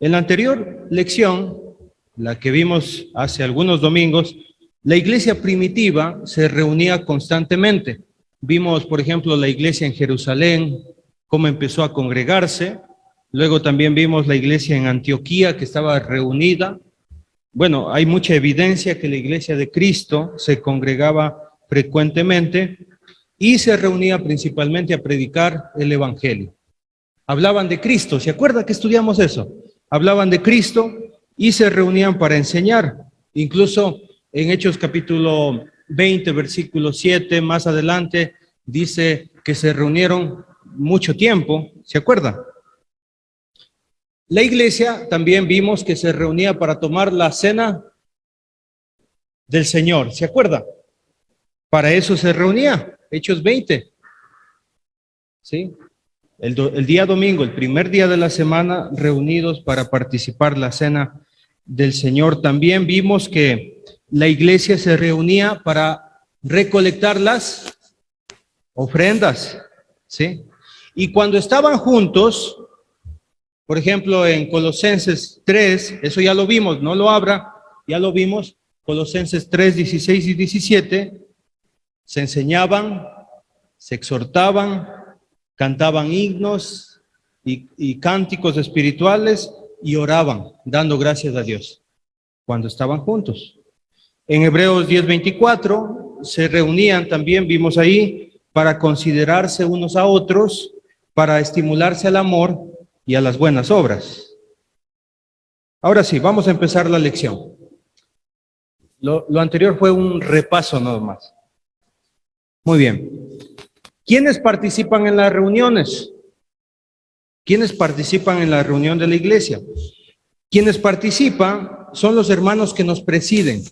En la anterior lección, la que vimos hace algunos domingos, la iglesia primitiva se reunía constantemente. Vimos, por ejemplo, la iglesia en Jerusalén, cómo empezó a congregarse. Luego también vimos la iglesia en Antioquía, que estaba reunida. Bueno, hay mucha evidencia que la iglesia de Cristo se congregaba frecuentemente y se reunía principalmente a predicar el evangelio. Hablaban de Cristo, ¿se acuerda que estudiamos eso? Hablaban de Cristo y se reunían para enseñar. Incluso en Hechos capítulo 20, versículo 7, más adelante, dice que se reunieron mucho tiempo, ¿se acuerda? La iglesia también vimos que se reunía para tomar la cena del Señor, ¿se acuerda? Para eso se reunía, Hechos 20, ¿sí? El día domingo, el primer día de la semana, reunidos para participar la cena del Señor. También vimos que la iglesia se reunía para recolectar las ofrendas, ¿sí? Y cuando estaban juntos, por ejemplo, en Colosenses 3, eso ya lo vimos, no lo abra, ya lo vimos, Colosenses 3, 16 y 17, se enseñaban, se exhortaban, cantaban himnos y cánticos espirituales y oraban, dando gracias a Dios, cuando estaban juntos. En Hebreos 10:24 se reunían también, vimos ahí, para considerarse unos a otros, para estimularse al amor y a las buenas obras. Ahora sí, vamos a empezar la lección. Lo anterior fue un repaso nada más. Muy bien. ¿Quiénes participan en las reuniones? ¿Quiénes participan en la reunión de la iglesia? Quienes participan son los hermanos que nos presiden.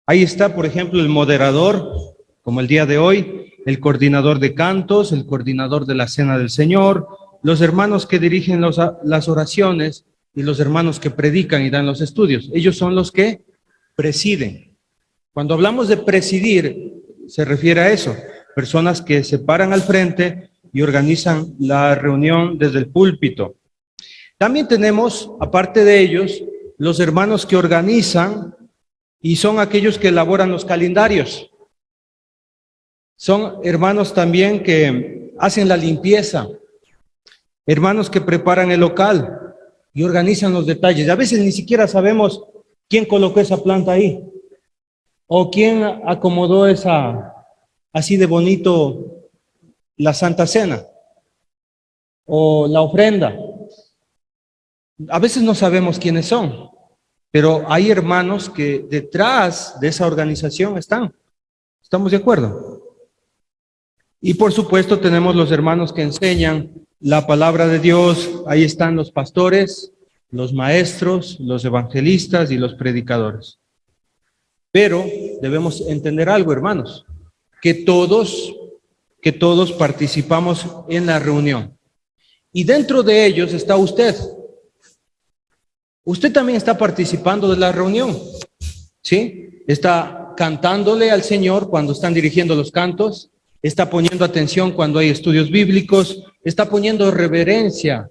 Ahí está, por ejemplo, el moderador, como el día de hoy, el coordinador de cantos, el coordinador de la cena del Señor, los hermanos que dirigen las oraciones y los hermanos que predican y dan los estudios. Ellos son los que presiden. Cuando hablamos de presidir, se refiere a eso. Personas que se paran al frente y organizan la reunión desde el púlpito. También tenemos, aparte de ellos, los hermanos que organizan y son aquellos que elaboran los calendarios. Son hermanos también que hacen la limpieza, hermanos que preparan el local y organizan los detalles. A veces ni siquiera sabemos quién colocó esa planta ahí o quién acomodó esa, así de bonito, la Santa Cena o la ofrenda. A veces no sabemos quiénes son, pero hay hermanos que detrás de esa organización están. ¿Estamos de acuerdo? Y por supuesto tenemos los hermanos que enseñan la palabra de Dios. Ahí están los pastores, los maestros, los evangelistas y los predicadores. Pero debemos entender algo, hermanos, que todos participamos en la reunión. Y dentro de ellos está usted. Usted también está participando de la reunión, ¿sí? Está cantándole al Señor cuando están dirigiendo los cantos, está poniendo atención cuando hay estudios bíblicos, está poniendo reverencia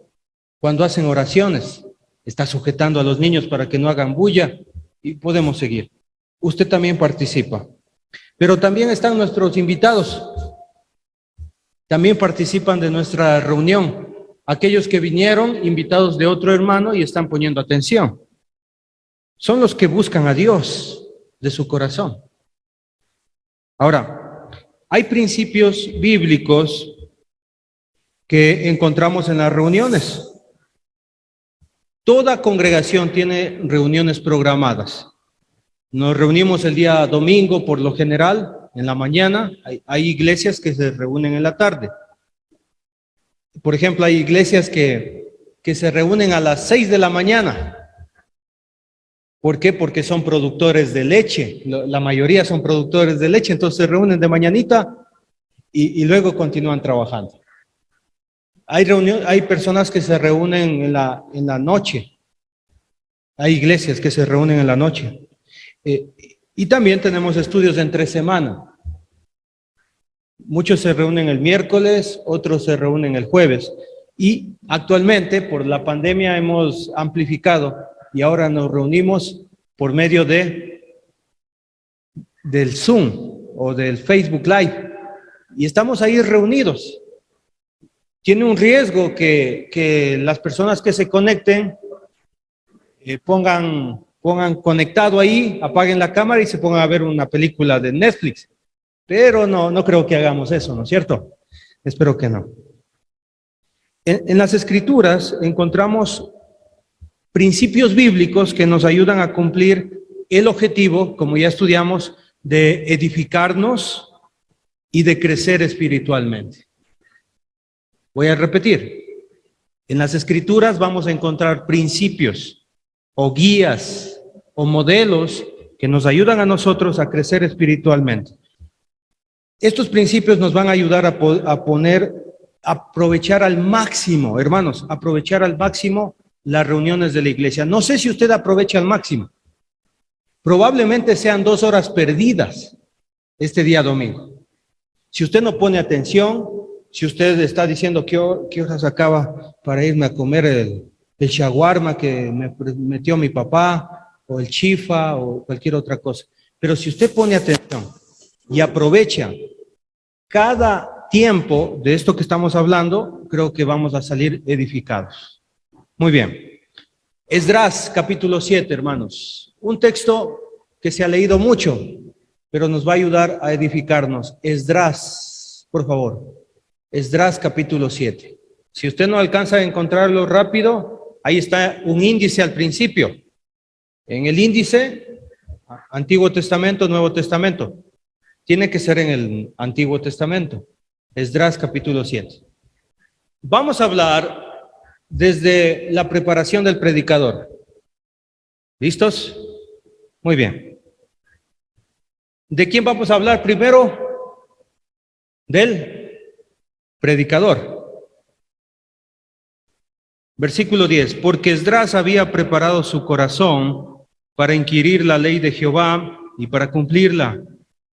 cuando hacen oraciones, está sujetando a los niños para que no hagan bulla y podemos seguir. Usted también participa. Pero también están nuestros invitados. También participan de nuestra reunión. Aquellos que vinieron invitados de otro hermano y están poniendo atención. Son los que buscan a Dios de su corazón. Ahora, hay principios bíblicos que encontramos en las reuniones. Toda congregación tiene reuniones programadas. Nos reunimos el día domingo por lo general, en la mañana. Hay iglesias que se reúnen en la tarde. Por ejemplo, hay iglesias que se reúnen a las 6 de la mañana. ¿Por qué? Porque son productores de leche. La mayoría son productores de leche, entonces se reúnen de mañanita y luego continúan trabajando. Hay personas que se reúnen en la noche. Hay iglesias que se reúnen en la noche. Y también tenemos estudios entre semana. Muchos se reúnen el miércoles, otros se reúnen el jueves. Y actualmente, por la pandemia, hemos amplificado y ahora nos reunimos por medio del Zoom o del Facebook Live. Y estamos ahí reunidos. Tiene un riesgo que las personas que se conecten pongan conectado ahí, apaguen la cámara y se pongan a ver una película de Netflix. Pero no creo que hagamos eso, ¿no es cierto? Espero que no. En las Escrituras encontramos principios bíblicos que nos ayudan a cumplir el objetivo, como ya estudiamos, de edificarnos y de crecer espiritualmente. Voy a repetir. En las Escrituras vamos a encontrar principios o guías o modelos que nos ayudan a nosotros a crecer espiritualmente. Estos principios nos van a ayudar a aprovechar al máximo, hermanos, aprovechar al máximo las reuniones de la iglesia. No sé si usted aprovecha al máximo. Probablemente sean 2 horas perdidas este día domingo. Si usted no pone atención, si usted está diciendo qué horas acaba para irme a comer el shawarma que me metió mi papá, o el chifa, o cualquier otra cosa. Pero si usted pone atención y aprovecha cada tiempo de esto que estamos hablando, creo que vamos a salir edificados. Muy bien. Esdras, capítulo 7, hermanos. Un texto que se ha leído mucho, pero nos va a ayudar a edificarnos. Esdras, por favor. Esdras, capítulo 7. Si usted no alcanza a encontrarlo rápido, ahí está un índice al principio. En el índice, Antiguo Testamento, Nuevo Testamento. Tiene que ser en el Antiguo Testamento. Esdras, capítulo 7. Vamos a hablar desde la preparación del predicador. ¿Listos? Muy bien. ¿De quién vamos a hablar primero? Del predicador. Versículo 10. Porque Esdras había preparado su corazón para inquirir la ley de Jehová y para cumplirla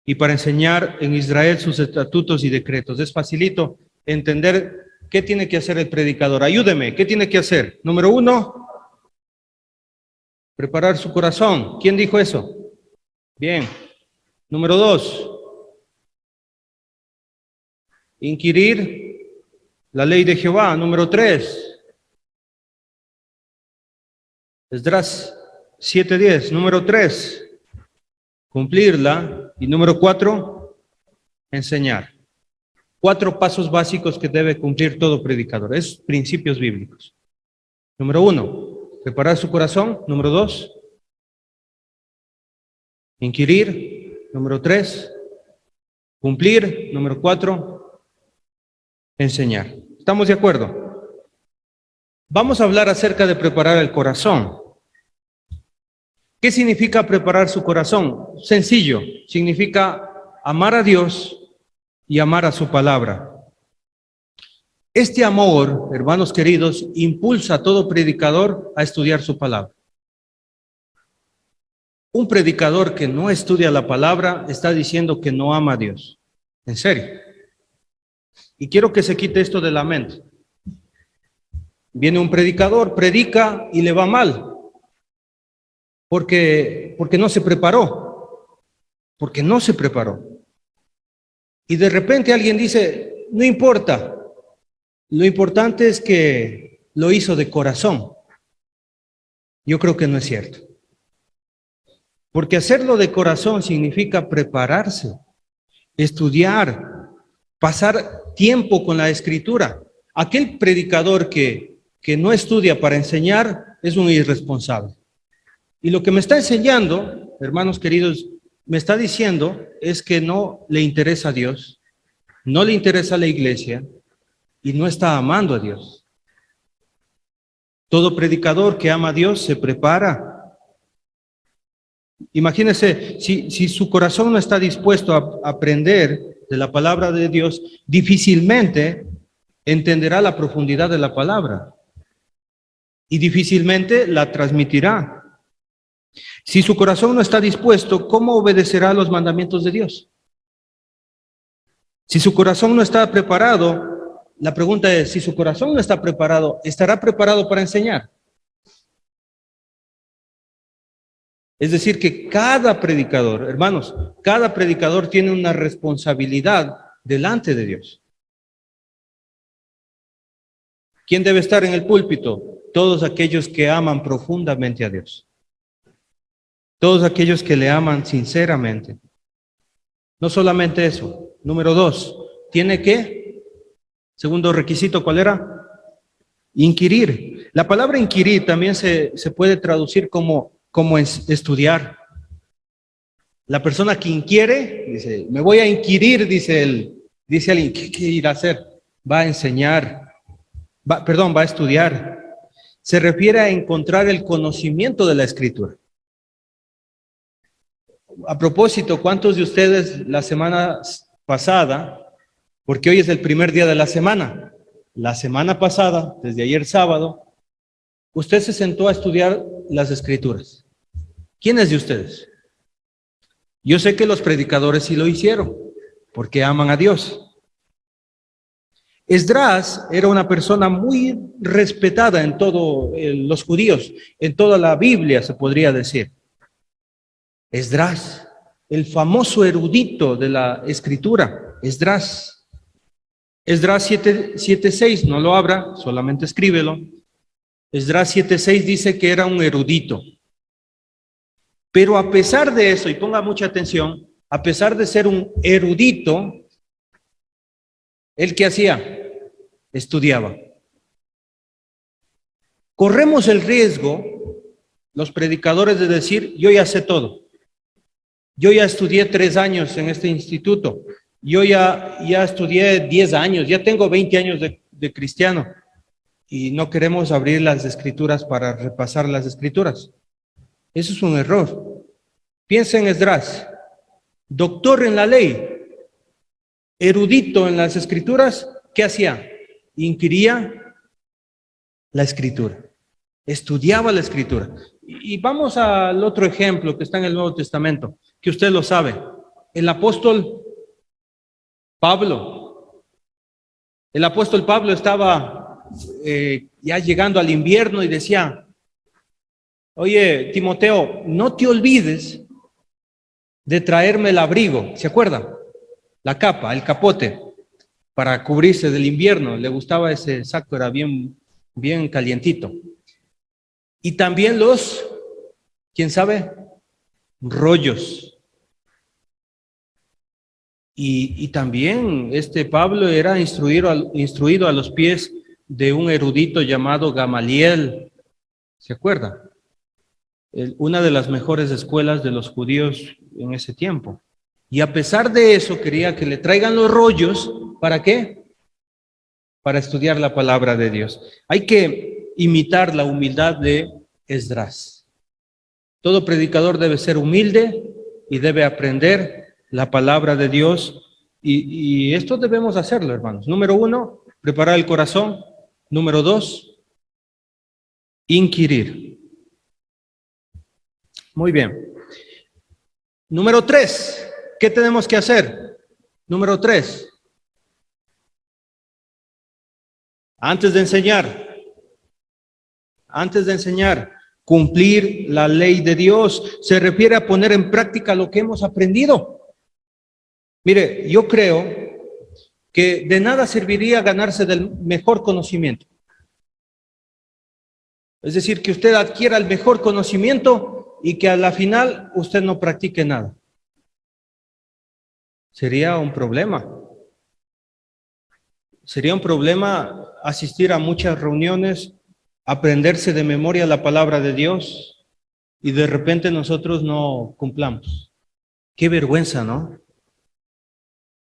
y para enseñar en Israel sus estatutos y decretos. Es facilito entender qué tiene que hacer el predicador. Ayúdeme, ¿qué tiene que hacer? Número 1, preparar su corazón. ¿Quién dijo eso? Bien. Número 2, inquirir la ley de Jehová. Número 3, Esdras 7:10. Número 3, cumplirla. Y número 4, enseñar. 4 pasos básicos que debe cumplir todo predicador. Es principios bíblicos. Número 1, preparar su corazón. Número 2, inquirir. Número 3, cumplir. Número 4, enseñar. ¿Estamos de acuerdo? Vamos a hablar acerca de preparar el corazón. ¿Qué significa preparar su corazón? Sencillo, significa amar a Dios y amar a su palabra. Este amor, hermanos queridos, impulsa a todo predicador a estudiar su palabra. Un predicador que no estudia la palabra está diciendo que no ama a Dios. En serio. Y quiero que se quite esto de la mente. Viene un predicador, predica y le va mal. Porque no se preparó. Porque no se preparó. Y de repente alguien dice, no importa. Lo importante es que lo hizo de corazón. Yo creo que no es cierto. Porque hacerlo de corazón significa prepararse, estudiar, pasar tiempo con la Escritura. Aquel predicador que no estudia para enseñar es un irresponsable. Y lo que me está enseñando, hermanos queridos, me está diciendo es que no le interesa a Dios, no le interesa a la iglesia y no está amando a Dios. Todo predicador que ama a Dios se prepara. Imagínense, si su corazón no está dispuesto a aprender de la palabra de Dios, difícilmente entenderá la profundidad de la palabra y difícilmente la transmitirá. Si su corazón no está dispuesto, ¿cómo obedecerá los mandamientos de Dios? Si su corazón no está preparado, la pregunta es, si su corazón no está preparado, ¿estará preparado para enseñar? Es decir, que cada predicador, hermanos, cada predicador tiene una responsabilidad delante de Dios. ¿Quién debe estar en el púlpito? Todos aquellos que aman profundamente a Dios. Todos aquellos que le aman sinceramente. No solamente eso. Número 2, tiene que, segundo requisito, ¿cuál era? Inquirir. La palabra inquirir también se puede traducir como estudiar. La persona que inquiere, dice, me voy a inquirir, dice alguien, ¿qué irá a hacer? Va a enseñar, va a estudiar. Se refiere a encontrar el conocimiento de la Escritura. A propósito, ¿cuántos de ustedes la semana pasada, porque hoy es el primer día de la semana pasada, desde ayer sábado, usted se sentó a estudiar las Escrituras? ¿Quiénes de ustedes? Yo sé que los predicadores sí lo hicieron, porque aman a Dios. Esdras era una persona muy respetada en todos los judíos, en toda la Biblia se podría decir. Esdras, el famoso erudito de la Escritura, Esdras. Esdras 7:6, no lo abra, solamente escríbelo. Esdras 7:6 dice que era un erudito. Pero a pesar de eso, y ponga mucha atención, a pesar de ser un erudito, ¿él qué hacía? Estudiaba. Corremos el riesgo, los predicadores, de decir, yo ya sé todo. Yo ya estudié 3 años en este instituto. Yo ya estudié 10 años, ya tengo 20 años de cristiano. Y no queremos abrir las Escrituras para repasar las Escrituras. Eso es un error. Piensa en Esdras, doctor en la ley, erudito en las Escrituras, ¿qué hacía? Inquiría la Escritura, estudiaba la Escritura. Y vamos al otro ejemplo que está en el Nuevo Testamento, que usted lo sabe, el apóstol Pablo. El apóstol Pablo estaba ya llegando al invierno y decía, oye, Timoteo, no te olvides de traerme el abrigo, ¿se acuerda? La capa, el capote, para cubrirse del invierno. Le gustaba ese saco, era bien calientito. Y también ¿quién sabe? Rollos. Y también este Pablo era instruido a los pies de un erudito llamado Gamaliel, ¿se acuerda? Una de las mejores escuelas de los judíos en ese tiempo. Y a pesar de eso quería que le traigan los rollos, ¿para qué? Para estudiar la palabra de Dios. Hay que imitar la humildad de Esdras. Todo predicador debe ser humilde y debe aprender la palabra de Dios. Y esto debemos hacerlo, hermanos. Número 1, preparar el corazón. Número 2, inquirir. Muy bien. Número 3, ¿qué tenemos que hacer? Número 3, antes de enseñar, cumplir la ley de Dios. Se refiere a poner en práctica lo que hemos aprendido. Mire, yo creo que de nada serviría ganarse del mejor conocimiento. Es decir, que usted adquiera el mejor conocimiento y que a la final usted no practique nada. Sería un problema. Sería un problema asistir a muchas reuniones, aprenderse de memoria la palabra de Dios y de repente nosotros no cumplamos. Qué vergüenza, ¿no?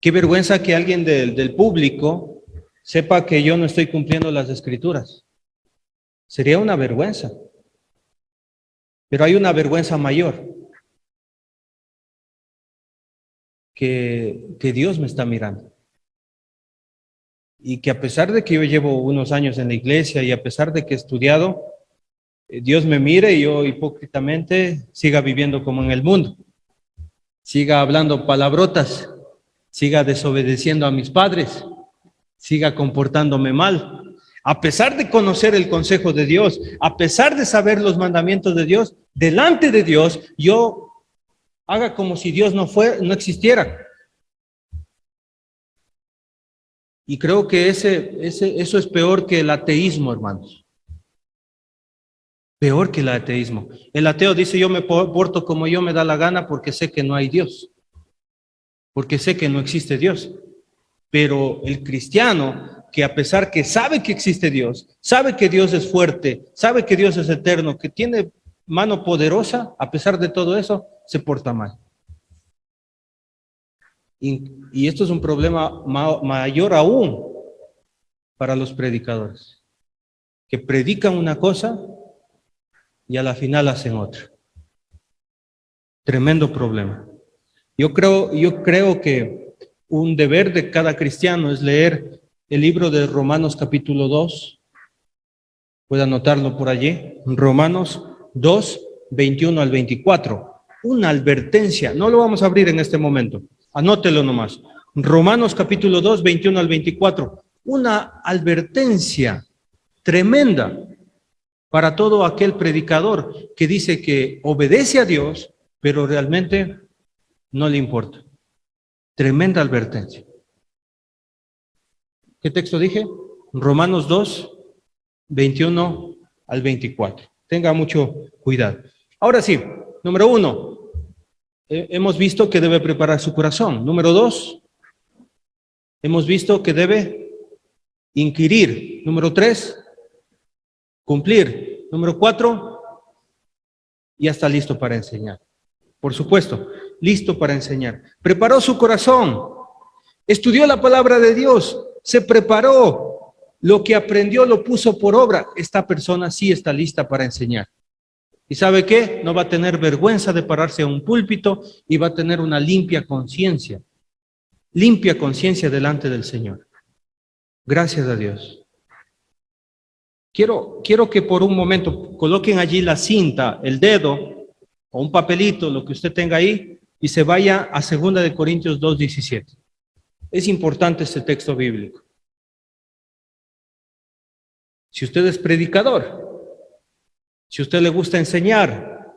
Qué vergüenza que alguien del público sepa que yo no estoy cumpliendo las Escrituras. Sería una vergüenza. Pero hay una vergüenza mayor. Que Dios me está mirando. Y que a pesar de que yo llevo unos años en la iglesia y a pesar de que he estudiado, Dios me mire y yo hipócritamente siga viviendo como en el mundo. Siga hablando palabrotas, siga desobedeciendo a mis padres, siga comportándome mal. A pesar de conocer el consejo de Dios, a pesar de saber los mandamientos de Dios, delante de Dios, yo haga como si Dios no existiera. Y creo que eso es peor que el ateísmo, hermanos. Peor que el ateísmo. El ateo dice, yo me porto como yo me da la gana porque sé que no hay Dios, porque sé que no existe Dios. Pero el cristiano, que a pesar que sabe que existe Dios, sabe que Dios es fuerte, sabe que Dios es eterno, que tiene mano poderosa, a pesar de todo eso, se porta mal. Y esto es un problema mayor aún para los predicadores, que predican una cosa y a la final hacen otra. Tremendo problema. Yo creo que un deber de cada cristiano es leer el libro de Romanos capítulo 2. Puede anotarlo por allí. Romanos 2, 21 al 24. Una advertencia. No lo vamos a abrir en este momento. Anótelo nomás. Romanos capítulo 2, 21 al 24. Una advertencia tremenda para todo aquel predicador que dice que obedece a Dios, pero realmente no le importa. Tremenda advertencia. ¿Qué texto dije? Romanos 2, 21 al 24. Tenga mucho cuidado. Ahora sí, número 1, hemos visto que debe preparar su corazón. Número 2, hemos visto que debe inquirir. Número 3, cumplir. Número 4, ya está listo para enseñar. Por supuesto, listo para enseñar. Preparó su corazón, estudió la palabra de Dios, se preparó, lo que aprendió lo puso por obra. Esta persona sí está lista para enseñar. ¿Y sabe qué? No va a tener vergüenza de pararse a un púlpito y va a tener una limpia conciencia delante del Señor. Gracias a Dios. Quiero que por un momento coloquen allí la cinta, el dedo o un papelito, lo que usted tenga ahí, y se vaya a 2 Corintios 2:17. Es importante este texto bíblico. Si usted es predicador, si a usted le gusta enseñar,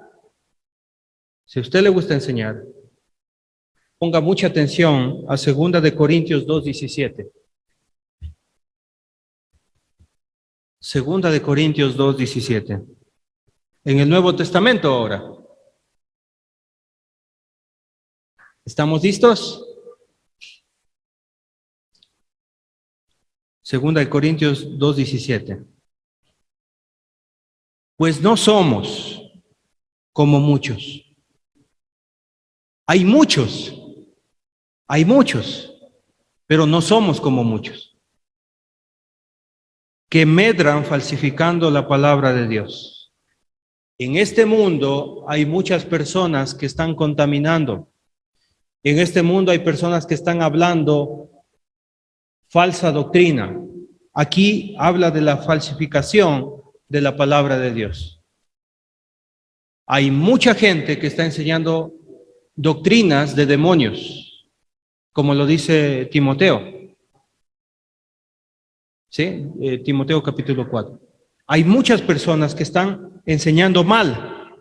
ponga mucha atención a 2 Corintios 2:17. 2 Corintios 2:17. En el Nuevo Testamento ahora. ¿Estamos listos? 2 Corintios 2:17. Pues no somos como muchos. Hay muchos, pero no somos como muchos, que medran falsificando la palabra de Dios. En este mundo hay muchas personas que están contaminando. En este mundo hay personas que están hablando falsa doctrina. Aquí habla de la falsificación de la palabra de Dios. Hay mucha gente que está enseñando doctrinas de demonios, como lo dice Timoteo. ¿Sí? Timoteo capítulo 4. Hay muchas personas que están enseñando mal.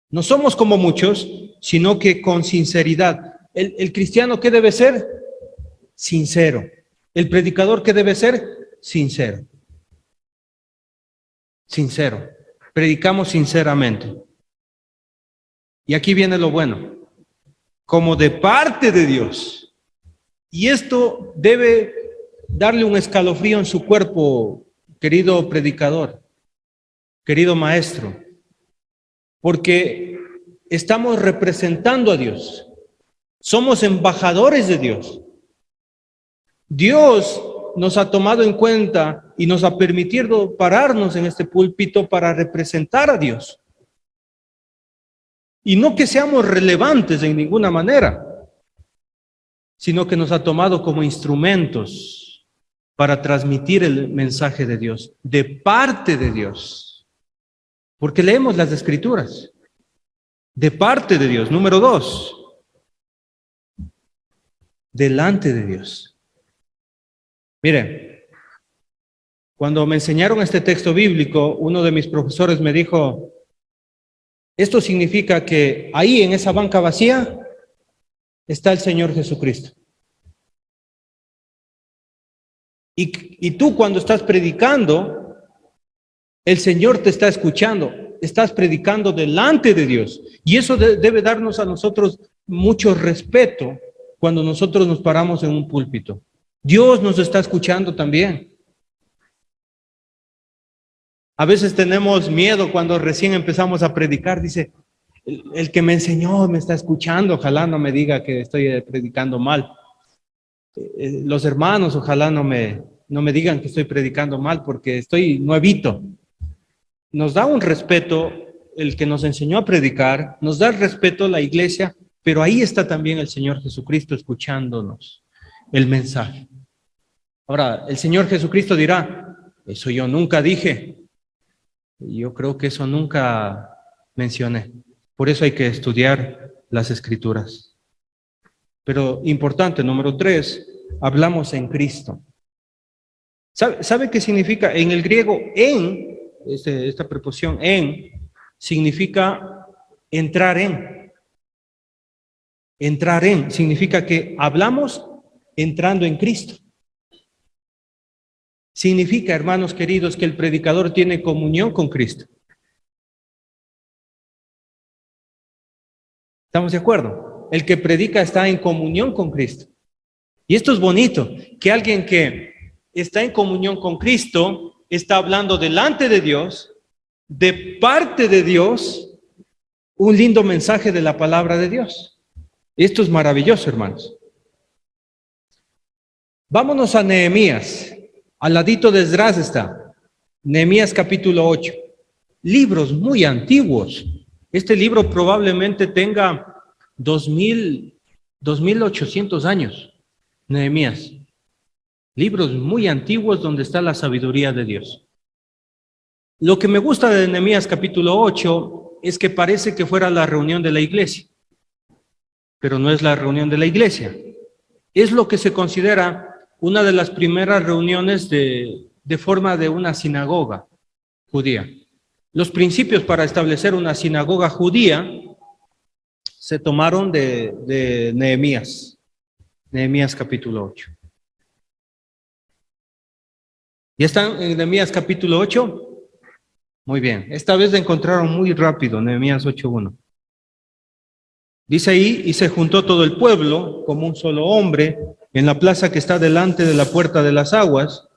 No somos como muchos, sino que con sinceridad. El cristiano, ¿qué debe ser? Sincero. El predicador, ¿qué debe ser? Sincero. Sincero. Predicamos sinceramente. Y aquí viene lo bueno. Como de parte de Dios. Y esto debe darle un escalofrío en su cuerpo, querido predicador, querido maestro, porque estamos representando a Dios. Somos embajadores de Dios. Dios nos ha tomado en cuenta y nos ha permitido pararnos en este púlpito para representar a Dios. Y no que seamos relevantes en ninguna manera, sino que nos ha tomado como instrumentos para transmitir el mensaje de Dios, de parte de Dios. Porque leemos las Escrituras, de parte de Dios. Número 2, delante de Dios. Mire, cuando me enseñaron este texto bíblico, uno de mis profesores me dijo, esto significa que ahí en esa banca vacía está el Señor Jesucristo. Y tú cuando estás predicando, el Señor te está escuchando, estás predicando delante de Dios. Y eso debe darnos a nosotros mucho respeto cuando nosotros nos paramos en un púlpito. Dios nos está escuchando también. A veces tenemos miedo cuando recién empezamos a predicar, dice, el que me enseñó me está escuchando, ojalá no me diga que estoy predicando mal. Los hermanos, ojalá no me digan que estoy predicando mal porque estoy nuevito. Nos da un respeto el que nos enseñó a predicar, nos da el respeto la iglesia, pero ahí está también el Señor Jesucristo escuchándonos el mensaje. Ahora, el Señor Jesucristo dirá, eso yo nunca dije, yo creo que eso nunca mencioné. Por eso hay que estudiar las Escrituras. Pero importante, número 3, hablamos en Cristo. ¿Sabe qué significa? En el griego, en, esta preposición en, significa entrar en. Entrar en, significa que hablamos entrando en Cristo. Significa, hermanos queridos, que el predicador tiene comunión con Cristo. ¿Estamos de acuerdo? El que predica está en comunión con Cristo. Y esto es bonito, que alguien que está en comunión con Cristo está hablando delante de Dios, de parte de Dios, un lindo mensaje de la palabra de Dios. Esto es maravilloso, hermanos. Vámonos a Nehemías. Al ladito de Esdras está. Nehemías capítulo 8. Libros muy antiguos. Este libro probablemente tenga 2800 años. Nehemías. Libros muy antiguos donde está la sabiduría de Dios. Lo que me gusta de Nehemías capítulo 8 es que parece que fuera la reunión de la iglesia, pero no es la reunión de la iglesia. Es lo que se considera una de las primeras reuniones de forma de una sinagoga judía. Los principios para establecer una sinagoga judía se tomaron de Nehemías, Nehemías capítulo 8. ¿Ya están en Nehemías capítulo 8? Muy bien, esta vez la encontraron muy rápido, Nehemías 8:1. Dice ahí, y se juntó todo el pueblo como un solo hombre en la plaza que está delante de la puerta de las aguas.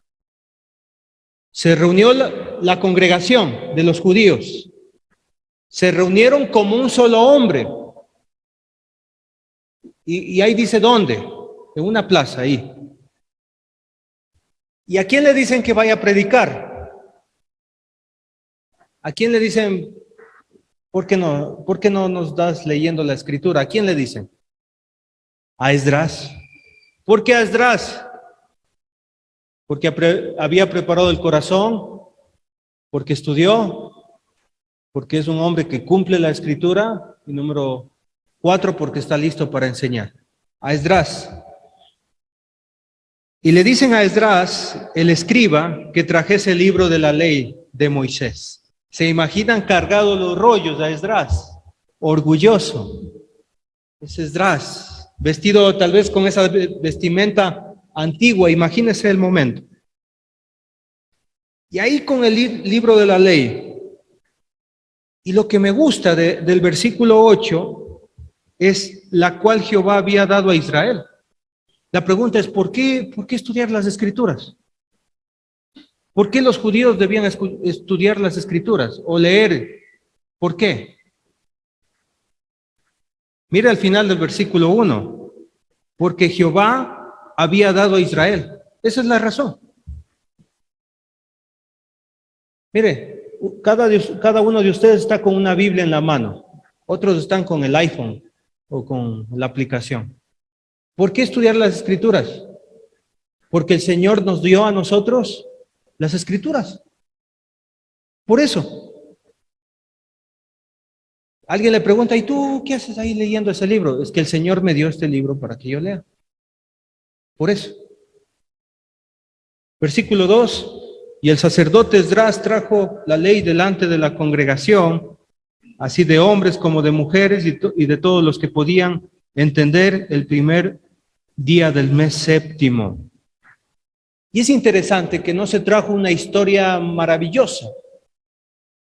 Se reunió la congregación de los judíos. Se reunieron como un solo hombre. Y ahí dice dónde, en una plaza ahí. ¿Y a quién le dicen que vaya a predicar? ¿A quién le dicen, por qué no nos das leyendo la escritura? ¿A quién le dicen? A Esdras. ¿Por qué a Esdras? Porque había preparado el corazón, porque estudió, porque es un hombre que cumple la escritura. Y número 4, porque está listo para enseñar. A Esdras. Y le dicen a Esdras, el escriba, que trajese el libro de la ley de Moisés. ¿Se imaginan cargados los rollos a Esdras? Orgulloso. Es Esdras, vestido tal vez con esa vestimenta antigua, imagínense el momento. Y ahí con el libro de la ley. Y lo que me gusta del versículo 8 es la cual Jehová había dado a Israel. La pregunta es, ¿por qué estudiar las escrituras? ¿Por qué los judíos debían estudiar las escrituras o leer? ¿Por qué? Mira al final del versículo 1. Porque Jehová había dado a Israel. Esa es la razón. Mire, cada uno de ustedes está con una Biblia en la mano. Otros están con el iPhone o con la aplicación. ¿Por qué estudiar las escrituras? Porque el Señor nos dio a nosotros las escrituras. Por eso. Alguien le pregunta, ¿y tú qué haces ahí leyendo ese libro? Es que el Señor me dio este libro para que yo lea. Por eso. Versículo 2. Y el sacerdote Esdras trajo la ley delante de la congregación, así de hombres como de mujeres y de todos los que podían entender el primer día del mes séptimo. Y es interesante que no se trajo una historia maravillosa.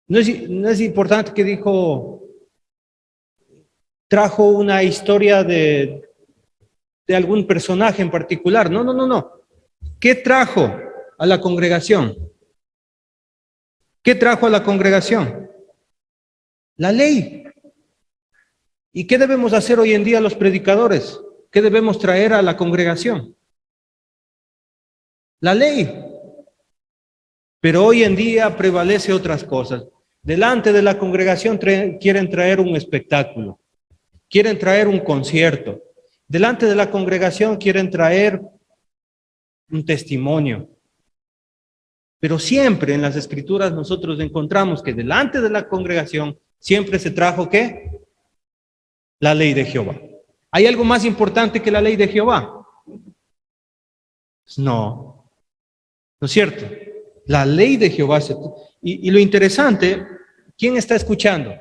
No es importante que trajo una historia de algún personaje en particular. No. ¿Qué trajo a la congregación? ¿Qué trajo a la congregación? La ley. ¿Y qué debemos hacer hoy en día los predicadores? ¿Qué debemos traer a la congregación? La ley. Pero hoy en día prevalece otras cosas. Delante de la congregación quieren traer un espectáculo, quieren traer un concierto. Delante de la congregación quieren traer un testimonio. Pero siempre en las escrituras nosotros encontramos que delante de la congregación siempre se trajo ¿qué? La ley de Jehová. ¿Hay algo más importante que la ley de Jehová? No, ¿no es cierto? La ley de Jehová. Y lo interesante, ¿quién está escuchando?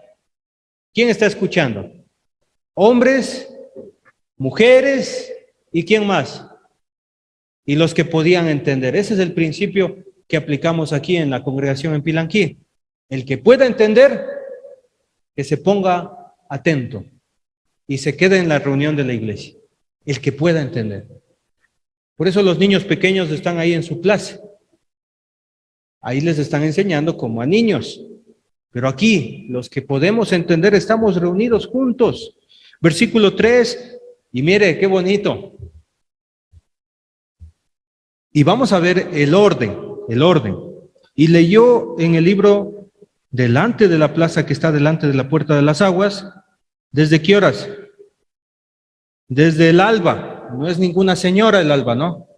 ¿Quién está escuchando? Hombres, mujeres y ¿quién más? Y los que podían entender. Ese es el principio que aplicamos aquí en la congregación en Pilanquí. El que pueda entender, que se ponga atento y se quede en la reunión de la iglesia. El que pueda entender. Por eso los niños pequeños están ahí en su clase. Ahí les están enseñando como a niños. Pero aquí, los que podemos entender, estamos reunidos juntos. Versículo 3, y mire, qué bonito. Y vamos a ver el orden. Y leyó en el libro delante de la plaza que está delante de la puerta de las aguas, ¿desde qué horas? Desde el alba. No es ninguna señora el alba, ¿no?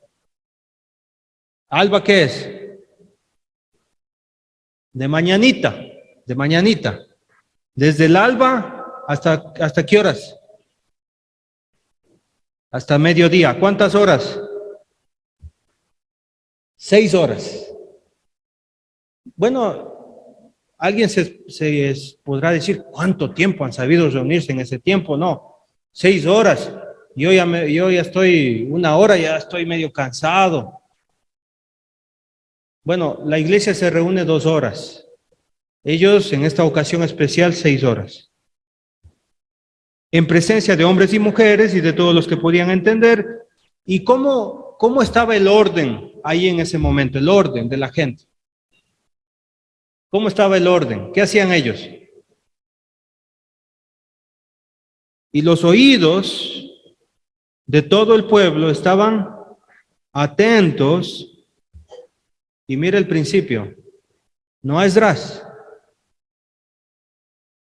¿Alba qué es? De mañanita. Desde el alba hasta qué horas? Hasta mediodía. ¿Cuántas horas? 6 horas. Bueno, alguien se podrá decir, ¿cuánto tiempo han sabido reunirse en ese tiempo? No, 6 horas. Yo ya estoy 1 hora, ya estoy medio cansado. Bueno, la iglesia se reúne 2 horas. Ellos, en esta ocasión especial, 6 horas. En presencia de hombres y mujeres y de todos los que podían entender. ¿Y cómo estaba el orden ahí en ese momento? El orden de la gente. ¿Cómo estaba el orden? ¿Qué hacían ellos? Y los oídos de todo el pueblo estaban atentos. Y mira el principio. No a Esdras.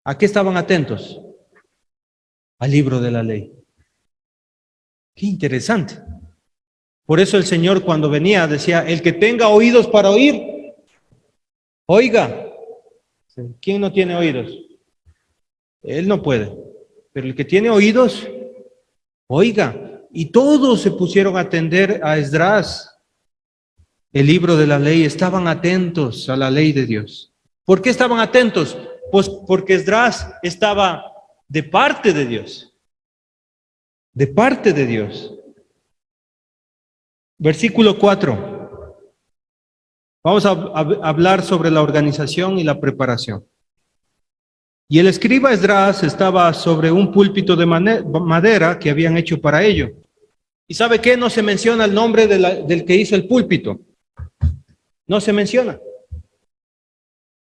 ¿A qué estaban atentos? Al libro de la ley. Qué interesante. Por eso el Señor cuando venía decía, el que tenga oídos para oír, oiga. ¿Quién no tiene oídos? Él no puede. Pero el que tiene oídos, oiga. Y todos se pusieron a atender a Esdras, el libro de la ley. Estaban atentos a la ley de Dios. ¿Por qué estaban atentos? Pues porque Esdras estaba de parte de Dios. De parte de Dios. Versículo 4. Vamos a hablar sobre la organización y la preparación. Y el escriba Esdras estaba sobre un púlpito de madera que habían hecho para ello. ¿Y sabe qué? No se menciona el nombre del que hizo el púlpito. No se menciona.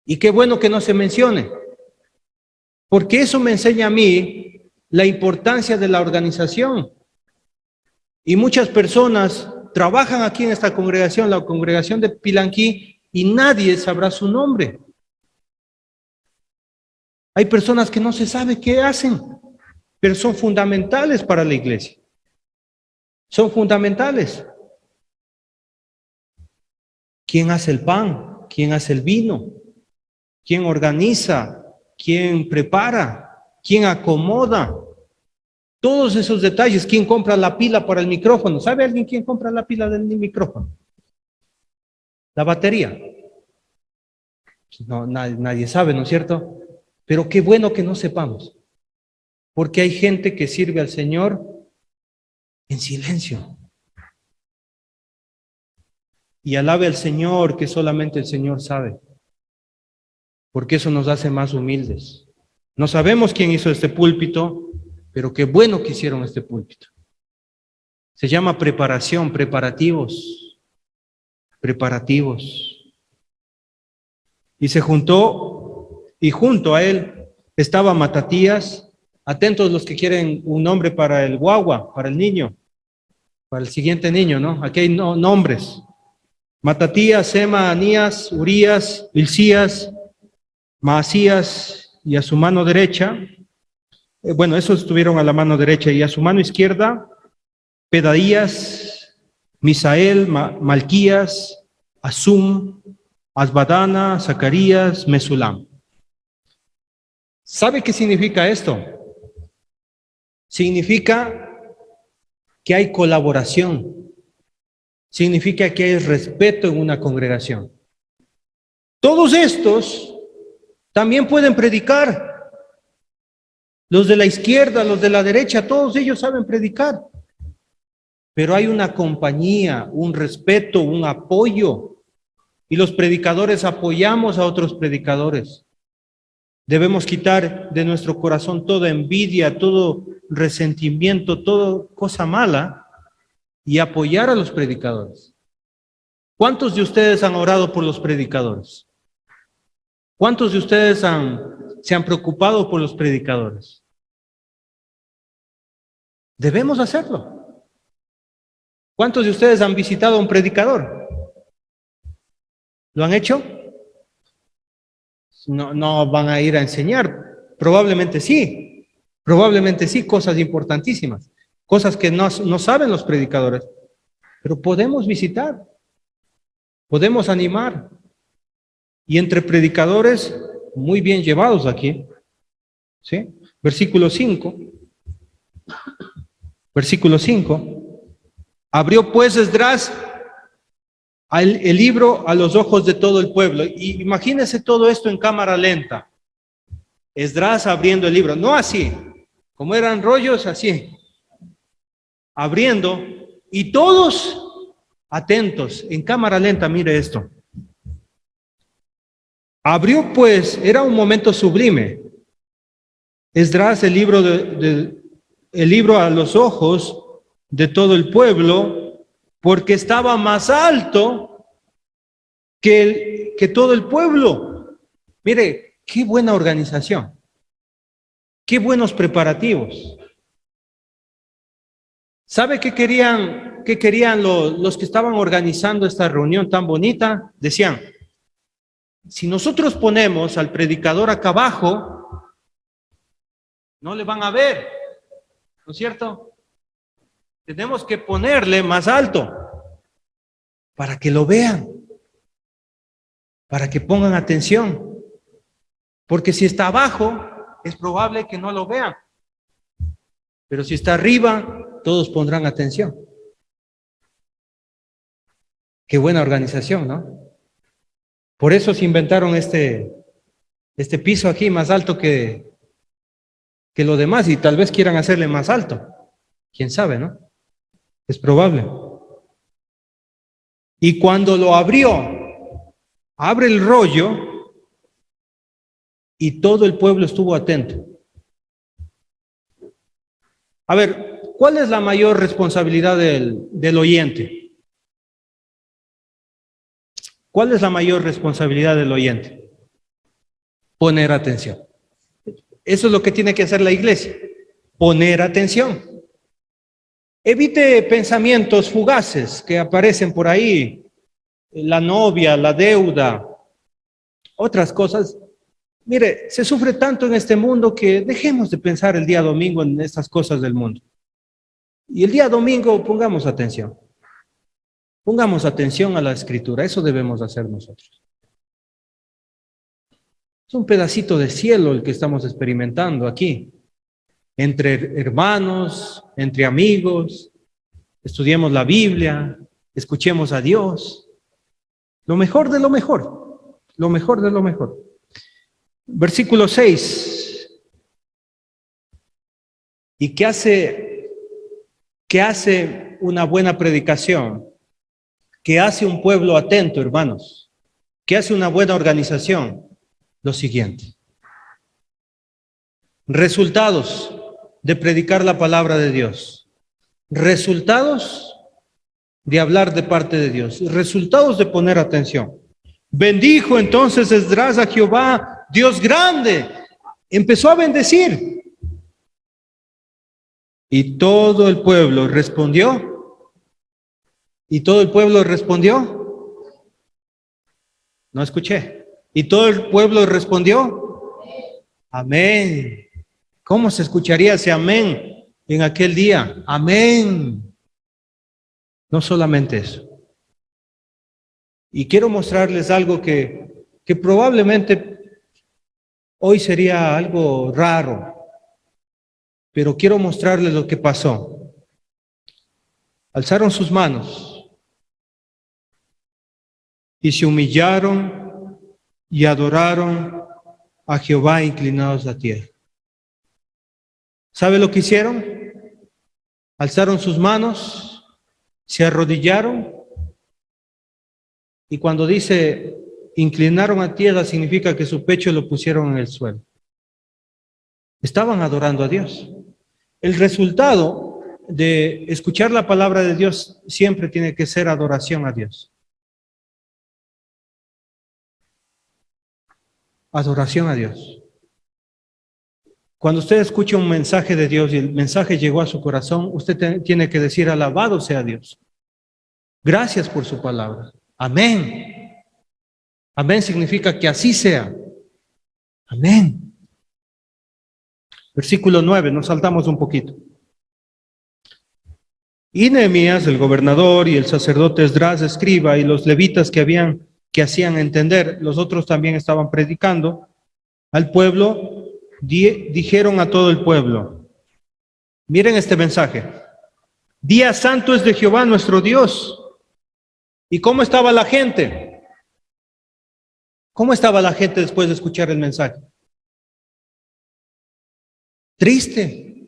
Y qué bueno que no se mencione. Porque eso me enseña a mí la importancia de la organización. Y muchas personas trabajan aquí en esta congregación, la congregación de Pilanquí, y nadie sabrá su nombre. Hay personas que no se sabe qué hacen, pero son fundamentales para la iglesia. Son fundamentales. ¿Quién hace el pan? ¿Quién hace el vino? ¿Quién organiza? ¿Quién prepara? ¿Quién acomoda? Todos esos detalles. ¿Quién compra la pila para el micrófono? ¿Sabe alguien quién compra la pila del micrófono? La batería. No, nadie sabe, ¿no es cierto? Pero qué bueno que no sepamos, porque hay gente que sirve al Señor en silencio y alabe al Señor que solamente el Señor sabe, porque eso nos hace más humildes. No sabemos quién hizo este púlpito, pero qué bueno que hicieron este púlpito. Se llama preparación, preparativos. Y se juntó, y junto a él estaba Matatías. Atentos los que quieren un nombre para el guagua, para el niño, para el siguiente niño, ¿no? Aquí hay nombres. Matatías, Sema, Anías, Urías, Hilcías, Maasías, y a su mano derecha, bueno, esos estuvieron a la mano derecha, y a su mano izquierda, Pedaías, Misael, Malquías, Asum, Asbadana, Zacarías, Mesulam. ¿Sabe qué significa esto? Significa que hay colaboración, significa que hay respeto en una congregación. Todos estos también pueden predicar. Los de la izquierda, los de la derecha, todos ellos saben predicar. Pero hay una compañía, un respeto, un apoyo. Y los predicadores apoyamos a otros predicadores. Debemos quitar de nuestro corazón toda envidia, todo resentimiento, toda cosa mala y apoyar a los predicadores. ¿Cuántos de ustedes han orado por los predicadores? ¿Cuántos de ustedes se han preocupado por los predicadores? Debemos hacerlo. ¿Cuántos de ustedes han visitado a un predicador? ¿Lo han hecho? No van a ir a enseñar. Probablemente sí, cosas importantísimas, cosas que no saben los predicadores. Pero podemos visitar, podemos animar. Y entre predicadores muy bien llevados aquí, ¿sí? Versículo 5. Abrió pues Esdras el libro a los ojos de todo el pueblo. Y imagínense todo esto en cámara lenta. Esdras abriendo el libro, no así, como eran rollos, así, abriendo, y todos atentos, en cámara lenta, mire esto. Abrió pues, era un momento sublime, Esdras el libro a los ojos de todo el pueblo, porque estaba más alto que todo el pueblo. Mire, qué buena organización, qué buenos preparativos. ¿Sabe qué querían los que estaban organizando esta reunión tan bonita? Decían, si nosotros ponemos al predicador acá abajo, no le van a ver, ¿no es cierto? Tenemos que ponerle más alto para que lo vean, para que pongan atención. Porque si está abajo, es probable que no lo vean. Pero si está arriba, todos pondrán atención. Qué buena organización, ¿no? Por eso se inventaron este piso aquí más alto que lo demás, y tal vez quieran hacerle más alto. ¿Quién sabe, no? Es probable. Y cuando lo abre el rollo y todo el pueblo estuvo atento. A ver, ¿cuál es la mayor responsabilidad del oyente? ¿Cuál es la mayor responsabilidad del oyente? Poner atención. Eso es lo que tiene que hacer la iglesia, poner atención. Evite pensamientos fugaces que aparecen por ahí, la novia, la deuda, otras cosas. Mire, se sufre tanto en este mundo que dejemos de pensar el día domingo en estas cosas del mundo. Y el día domingo pongamos atención. Pongamos atención a la escritura, eso debemos hacer nosotros. Es un pedacito de cielo el que estamos experimentando aquí. Entre hermanos, entre amigos, estudiemos la Biblia, escuchemos a Dios. Lo mejor de lo mejor. Lo mejor de lo mejor. Versículo 6. ¿Y qué hace una buena predicación? ¿Qué hace un pueblo atento, hermanos? ¿Qué hace una buena organización? Lo siguiente. Resultados de predicar la palabra de Dios. Resultados de hablar de parte de Dios. Resultados de poner atención. Bendijo entonces Esdras a Jehová, Dios grande. Empezó a bendecir. Y todo el pueblo respondió. ¿Y todo el pueblo respondió? No escuché. ¿Y todo el pueblo respondió? Amén. ¿Cómo se escucharía ese amén en aquel día? Amén. No solamente eso. Y quiero mostrarles algo que probablemente hoy sería algo raro, pero quiero mostrarles lo que pasó. Alzaron sus manos y se humillaron y adoraron a Jehová inclinados a tierra. ¿Sabe lo que hicieron? Alzaron sus manos, se arrodillaron, y cuando dice inclinaron a tierra significa que su pecho lo pusieron en el suelo. Estaban adorando a Dios. El resultado de escuchar la palabra de Dios siempre tiene que ser adoración a Dios. Adoración a Dios. Cuando usted escucha un mensaje de Dios y el mensaje llegó a su corazón, usted tiene que decir alabado sea Dios. Gracias por su palabra. Amén. Amén significa que así sea. Amén. Versículo 9, nos saltamos un poquito. Y Nehemías, el gobernador, y el sacerdote Esdras, escriba, y los levitas que hacían entender, los otros también estaban predicando al pueblo, dijeron a todo el pueblo, miren este mensaje, día santo es de Jehová nuestro Dios. ¿Y cómo estaba la gente? ¿Cómo estaba la gente después de escuchar el mensaje? Triste.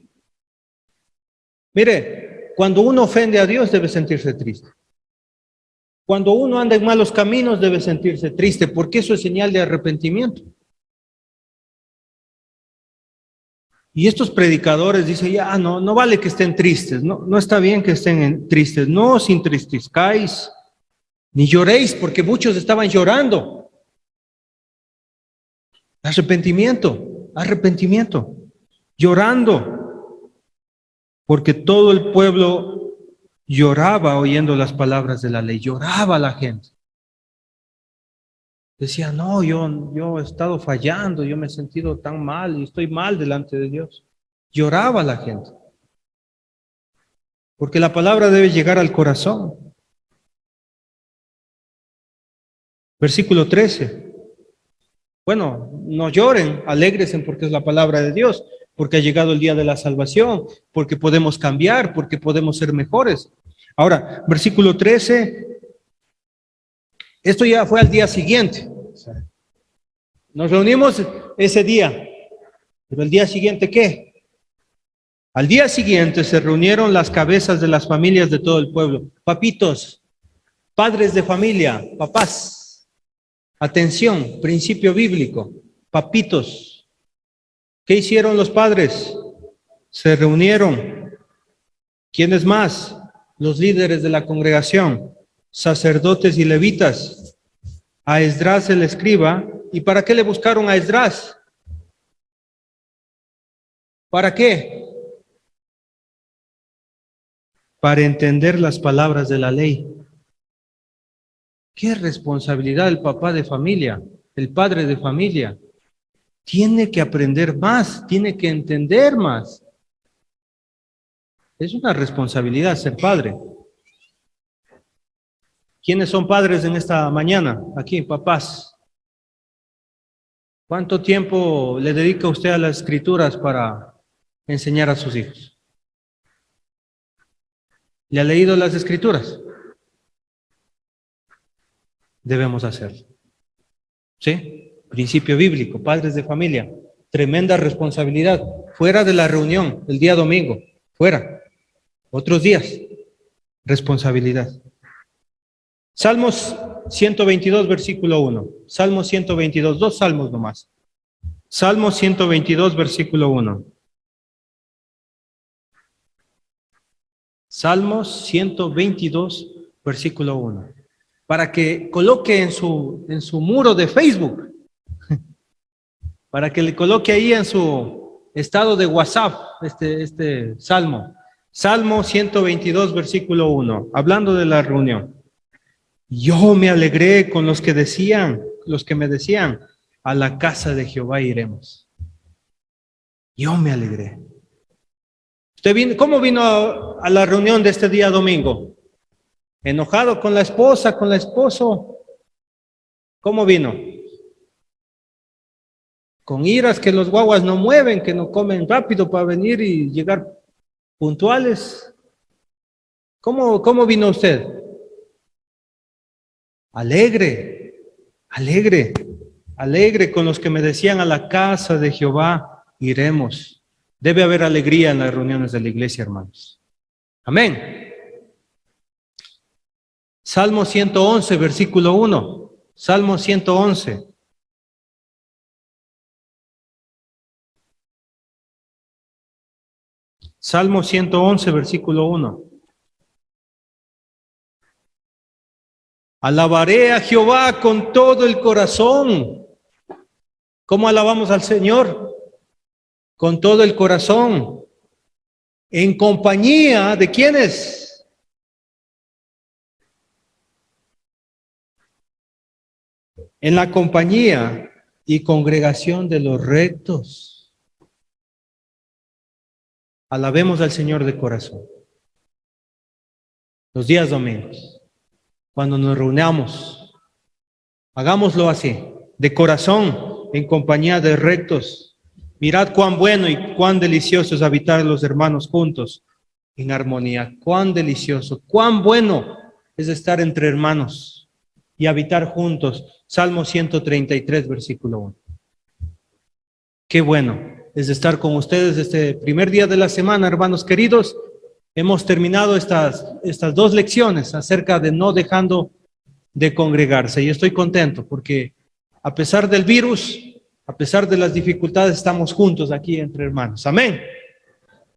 Mire, cuando uno ofende a Dios debe sentirse triste. Cuando uno anda en malos caminos debe sentirse triste, porque eso es señal de arrepentimiento. Y estos predicadores dicen, ya, no vale que estén tristes, no está bien que estén tristes, no os entristezcáis, ni lloréis, porque muchos estaban llorando. Arrepentimiento, llorando, porque todo el pueblo lloraba oyendo las palabras de la ley, lloraba la gente. Decía, no, yo he estado fallando, yo me he sentido tan mal y estoy mal delante de Dios. Lloraba la gente. Porque la palabra debe llegar al corazón. Versículo 13. Bueno, no lloren, alégrese porque es la palabra de Dios, porque ha llegado el día de la salvación, porque podemos cambiar, porque podemos ser mejores. Ahora, versículo 13. Esto ya fue al día siguiente. Nos reunimos ese día. Pero el día siguiente, ¿qué? Al día siguiente se reunieron las cabezas de las familias de todo el pueblo. Papitos, padres de familia, papás. Atención, principio bíblico. Papitos. ¿Qué hicieron los padres? Se reunieron. ¿Quiénes más? Los líderes de la congregación, sacerdotes y levitas. A Esdras el escriba. ¿Y para qué le buscaron a Esdras? ¿Para qué? Para entender las palabras de la ley. ¿Qué responsabilidad el papá de familia, el padre de familia? Tiene que aprender más, tiene que entender más. Es una responsabilidad ser padre. ¿Quiénes son padres en esta mañana? Aquí, papás. ¿Cuánto tiempo le dedica usted a las escrituras para enseñar a sus hijos? ¿Le ha leído las escrituras? debemos hacerlo. ¿Sí? Principio bíblico, padres de familia, tremenda responsabilidad. Fuera de la reunión, el día domingo, fuera. Otros días, responsabilidad. Salmos 122, versículo 1. Salmos 122, dos salmos nomás. Salmos 122, versículo 1. Salmos 122, versículo 1. Para que coloque en su muro de Facebook, para que le coloque ahí en su estado de WhatsApp este salmo. Salmo 122, versículo 1, hablando de la reunión. Yo me alegré con los que me decían, a la casa de Jehová iremos. Yo me alegré. ¿Cómo vino a la reunión de este día domingo? ¿Enojado con la esposa, con el esposo? ¿Cómo vino? Con iras que los guaguas no mueven, que no comen rápido para venir y llegar puntuales. ¿Cómo vino usted? Alegre, alegre, alegre con los que me decían, a la casa de Jehová iremos. Debe haber alegría en las reuniones de la iglesia, hermanos. Amén. Salmo 111, versículo 1. Salmo 111. Salmo 111, versículo 1. Alabaré a Jehová con todo el corazón. ¿Cómo alabamos al Señor? Con todo el corazón. ¿En compañía de quiénes? En la compañía y congregación de los rectos. Alabemos al Señor de corazón. Los días domingos, cuando nos reunamos, hagámoslo así, de corazón, en compañía de rectos. Mirad cuán bueno y cuán delicioso es habitar los hermanos juntos, en armonía. Cuán delicioso, cuán bueno es estar entre hermanos y habitar juntos. Salmo 133, versículo 1. Qué bueno es estar con ustedes este primer día de la semana, hermanos queridos. Hemos terminado estas dos lecciones acerca de no dejando de congregarse. Y estoy contento porque a pesar del virus, a pesar de las dificultades, estamos juntos aquí entre hermanos. Amén.